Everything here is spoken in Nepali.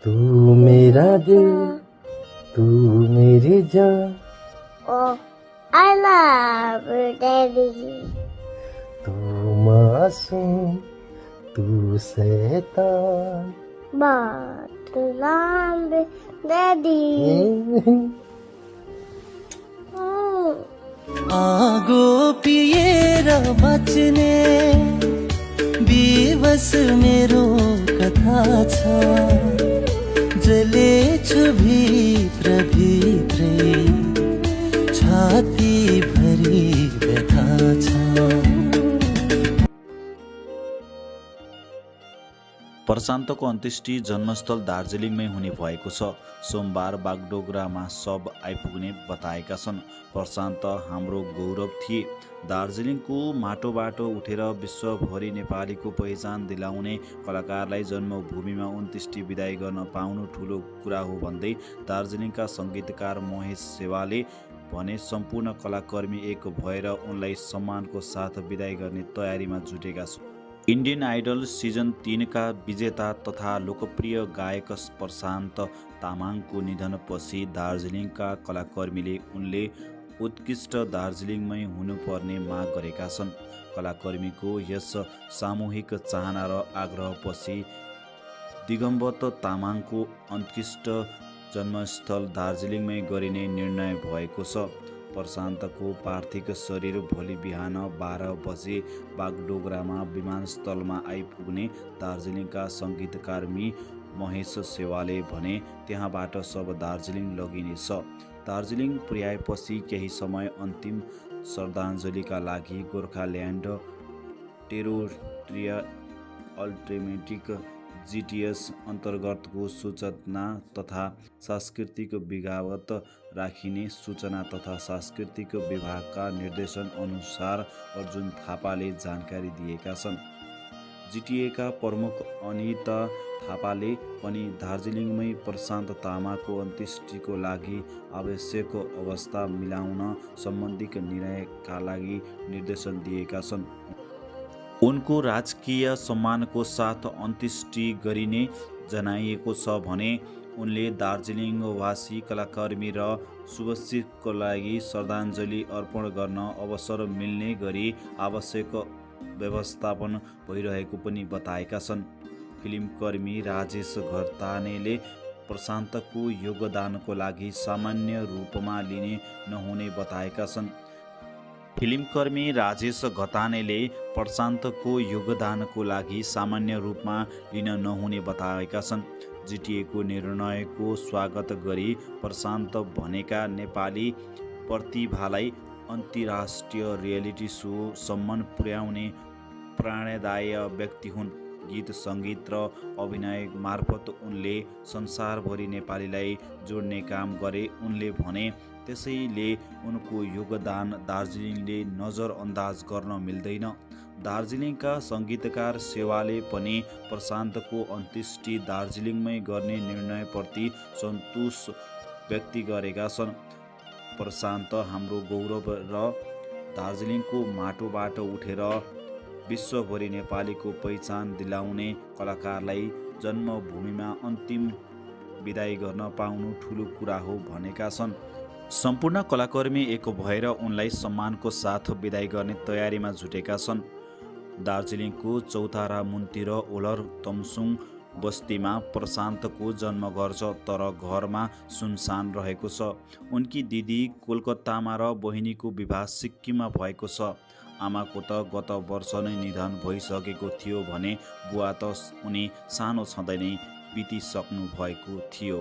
तू मेरा दिल, तू मेरी जान, Oh, I love you, Daddy. तू मासूम, तू शैतान। But love you, Daddy. आगो पिएर बाँच्ने बेबस मेरो कथा छ, जलेछु भित्र भित्रै छाती भरि व्यथा छ। प्रशान्तको अन्त्येष्टि जन्मस्थल दार्जिलिङमै हुने भएको छ। सोमबार बागडोगरामा शव आइपुग्ने बताएका छन्। प्रशान्त हाम्रो गौरव थिए। दार्जिलिङको माटोबाट उठेर विश्वभरि नेपालीको पहिचान दिलाउने कलाकारलाई जन्मभूमिमा अन्त्येष्टि बिदाई गर्न पाउनु ठुलो कुरा हो भन्दै दार्जिलिङका सङ्गीतकार महेश सेवाले भने सम्पूर्ण कलाकर्मी एक भएर उनलाई सम्मानको साथ बिदाई गर्ने तयारीमा जुटेका छन्। इन्डियन आइडल सिजन 3 का विजेता तथा लोकप्रिय गायक प्रशान्त तामाङको निधनपछि दार्जिलिङका कलाकर्मीले उनले उत्कृष्ट दार्जिलिङमै हुनुपर्ने माग गरेका छन्। कलाकर्मीको यस सामूहिक चाहना र आग्रहपछि दिगम्बत तामाङको उत्कृष्ट जन्मस्थल दार्जिलिङमै गरिने निर्णय भएको छ। प्रशान्तको पार्थिव शरीर भोलि बिहान 12 बजे बागडोगरामा विमानस्थलमा आइपुग्ने दार्जिलिङका सङ्गीतकर्मी महेश सेवाले भने त्यहाँबाट सब दार्जिलिङ लगिनेछ। दार्जिलिङ पुर्याएपछि केही समय अन्तिम श्रद्धाञ्जलीका लागि गोर्खाल्यान्ड टेरोरियल अल्टरनेटिभ GTS अन्तर्गतको सूचना तथा सांस्कृतिक विभाग राखिने सूचना तथा सांस्कृतिक विभागका निर्देशन अनुसार अर्जुन थापाले जानकारी दिएका छन्। GTA का प्रमुख अनिता थापाले पनि दार्जिलिङमै प्रशान्त तामाङको अन्त्येष्टिको लागि आवश्यक अवस्था मिलाउन सम्बन्धित निर्णयका लागि निर्देशन दिएका छन्। उनको राजकीय सम्मानको साथ अन्त्येष्टि गरिने जनाइएको छ भने उनले दार्जिलिङवासी कलाकर्मी र शुभचिन्तकको लागि श्रद्धाञ्जली अर्पण गर्न अवसर मिल्ने गरी आवश्यक व्यवस्थापन भइरहेको पनि बताएका छन्। फिल्मकर्मी राजेश घतानेले प्रशान्तको योगदानको लागि सामान्य रूपमा लिने नहुने बताएका छन्। फिल्मकर्मी राजेश घतानेले प्रशान्तको योगदानको लागि सामान्य रूपमा लिन नहुने बताएका छन्। GTA को निर्णयको स्वागत गरी प्रशान्त भनेका नेपाली प्रतिभालाई अन्तर्राष्ट्रिय रियालिटी सो सम्म पुर्याउने प्रेरणादायी व्यक्ति हुन्। गीत सङ्गीत र अभिनय मार्फत उनले संसारभरि नेपालीलाई जोड्ने काम गरे। उनले भने त्यसैले उनको योगदान दार्जिलिङले नजरअन्दाज गर्न मिल्दैन। दार्जिलिङका सङ्गीतकार सेवाले पनि प्रशान्तको अन्त्येष्टि दार्जिलिङमै गर्ने निर्णयप्रति सन्तोष व्यक्त गरेका छन्। प्रशान्त हाम्रो गौरव र दार्जिलिङको माटोबाट उठेर विश्वभरि नेपालीको पहिचान दिलाउने कलाकारलाई जन्मभूमिमा अन्तिम बिदाई गर्न पाउनु ठुलो कुरा हो भनेका छन्। सम्पूर्ण कलाकर्मी एक भएर उनलाई सम्मानको साथ बिदाई गर्ने तयारीमा जुटेका छन्। दार्जिलिङको चौतारा मुनतिर ओलर तमसुङ बस्तीमा प्रशान्तको जन्मघर छ, तर घरमा सुनसान रहेको छ। उनकी दिदी कोलकातामा र बहिनीको विवाह सिक्किममा भएको छ। आमाको त गत वर्ष नै निधन भइसकेको थियो भने बुवा त उनी सानो छँदै नै बितिसक्नु भएको थियो।